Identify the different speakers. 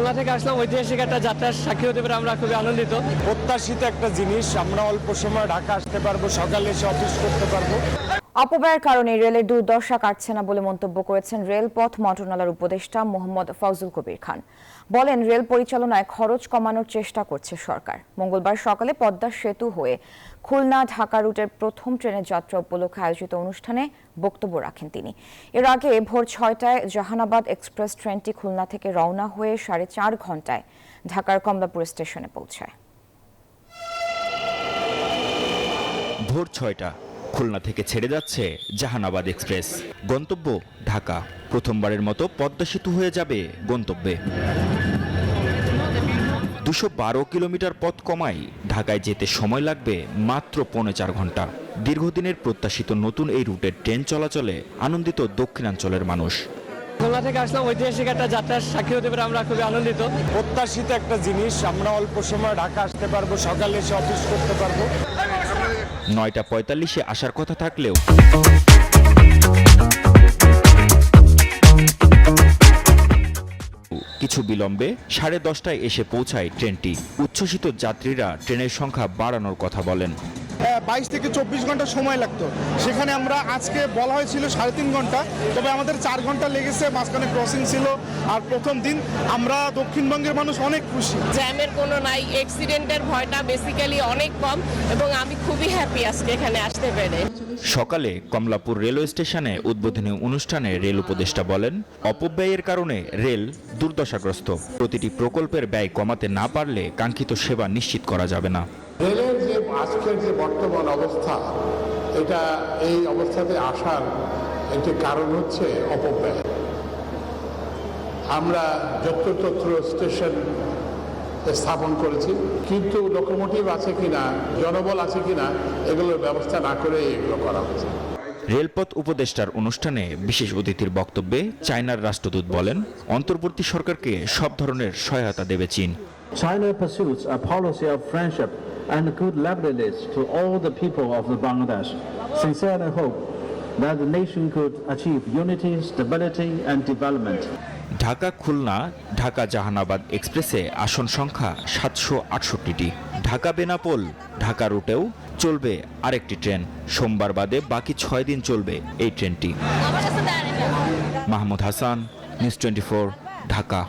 Speaker 1: খুলনা থেকে আসলাম, ঐতিহাসিক একটা যাত্রার সাক্ষী হতে পেরে আমরা খুবই আনন্দিত।
Speaker 2: প্রত্যাশিত একটা জিনিস, আমরা অল্প সময় ঢাকা আসতে পারবো, সকালে এসে অফিস করতে পারবো।
Speaker 3: অপব্যয়ের কারণে রেলের দুর্দশা কাটছে না বলে মন্তব্য করেছেন রেলপথ মন্ত্রণালয়ের উপদেষ্টা মোহাম্মদ ফজলুল কবির খান। বলেন, রেল পরিচালনায় খরচ কমানোর চেষ্টা করছে সরকার। মঙ্গলবার সকালে পদ্মা সেতু হয়ে খুলনা ঢাকা রুটের প্রথম ট্রেনের যাত্রা উপলক্ষে আয়োজিত অনুষ্ঠানে বক্তব্য রাখেন তিনি। এর আগে ভোর 6টায় জাহানাবাদ এক্সপ্রেস ট্রেনটি খুলনা থেকে রওনা হয়ে 4.5 ঘন্টায় ঢাকার কমলাপুর স্টেশনে পৌঁছায়।
Speaker 4: ভোর 6টা খুলনা থেকে ছেড়ে যাচ্ছে জাহানাবাদ এক্সপ্রেস। গন্তব্য ঢাকা। প্রথমবারের মতো পদ্মা সেতু হয়ে যাবে গন্তব্যে। 212 কিলোমিটার পথ কমাই ঢাকায় যেতে সময় লাগবে মাত্র 4.5 ঘন্টা। দীর্ঘদিনের প্রত্যাশিত নতুন এই রুটের ট্রেন চলাচলে আনন্দিত দক্ষিণাঞ্চলের মানুষ।
Speaker 1: খুলনা থেকে আসলাম, ঐতিহাসিক একটা যাত্রার সাক্ষী হতে পেরে আমরা খুবই আনন্দিত।
Speaker 2: প্রত্যাশিত একটা জিনিস, আমরা অল্প সময় ঢাকা আসতে পারবো, সকালে এসে অফিস করতে পারবো।
Speaker 4: 9:45-এ আসার কথা থাকলেও কিছু বিলম্বে 10:30টায় এসে পৌঁছায় ট্রেনটি। উচ্ছ্বসিত যাত্রীরা ট্রেনের সংখ্যা বাড়ানোর কথা বলেন।
Speaker 5: 22 থেকে 24 ঘন্টা সময় লাগতো, সেখানে আমরা আজকে বলা হয়েছিল 3.5 ঘন্টা, তবে আমাদের 4 ঘন্টা লেগেছে, মাঝখানে ক্রসিং ছিল। আর প্রথম দিন আমরা দক্ষিণবঙ্গের মানুষ অনেক খুশি।
Speaker 6: জ্যামের কোনো নাই, অ্যাক্সিডেন্টের ভয়টা বেসিক্যালি অনেক কম এবং আমি খুবই হ্যাপি আজকে এখানে আসতে পেরে।
Speaker 4: সকালে কমলাপুর রেলওয়ে স্টেশনে উদ্বোধনী অনুষ্ঠানে রেল উপদেষ্টা বলেন, অপব্যয়ের কারণে রেল দুর্দশাগ্রস্ত। প্রতিটি প্রকল্পের ব্যয় কমাতে না পারলে কাঙ্ক্ষিত সেবা নিশ্চিত করা যাবে না।
Speaker 7: রেলের যে আজকের যে বর্তমান অবস্থা, এটা এই অবস্থাতে আসার একটি কারণ হচ্ছে অপব্যয়। আমরা যত্রতত্র স্টেশন স্থাপন করেছি, কিন্তু লোকোমোটিভ আছে কিনা, জনবল আছে কিনা, এগুলোর ব্যবস্থা না করে এগুলো করা হচ্ছে।
Speaker 4: রেলপথ উপদেষ্টার অনুষ্ঠানে বিশেষ অতিথির বক্তব্যে চায়নার রাষ্ট্রদূত বলেন, অন্তর্বর্তী সরকারকে সব ধরনের সহায়তা দেবে চীন।
Speaker 8: China pursues a policy of friendship and good neighborliness to all the people of the Bangladesh. Sincerely hope that the nation could achieve unity, stability and development.
Speaker 4: Dhaka Khulna Dhaka Jehanabad এক্সপ্রেসে আসন সংখ্যা 768টি। ঢাকা বেনাপোল ঢাকা রুটেও চলবে আরেকটি ট্রেন। সোমবার বাদে বাকি 6 দিন চলবে এই ট্রেনটি। মাহমুদ হাসান, নিউজ 24, ঢাকা।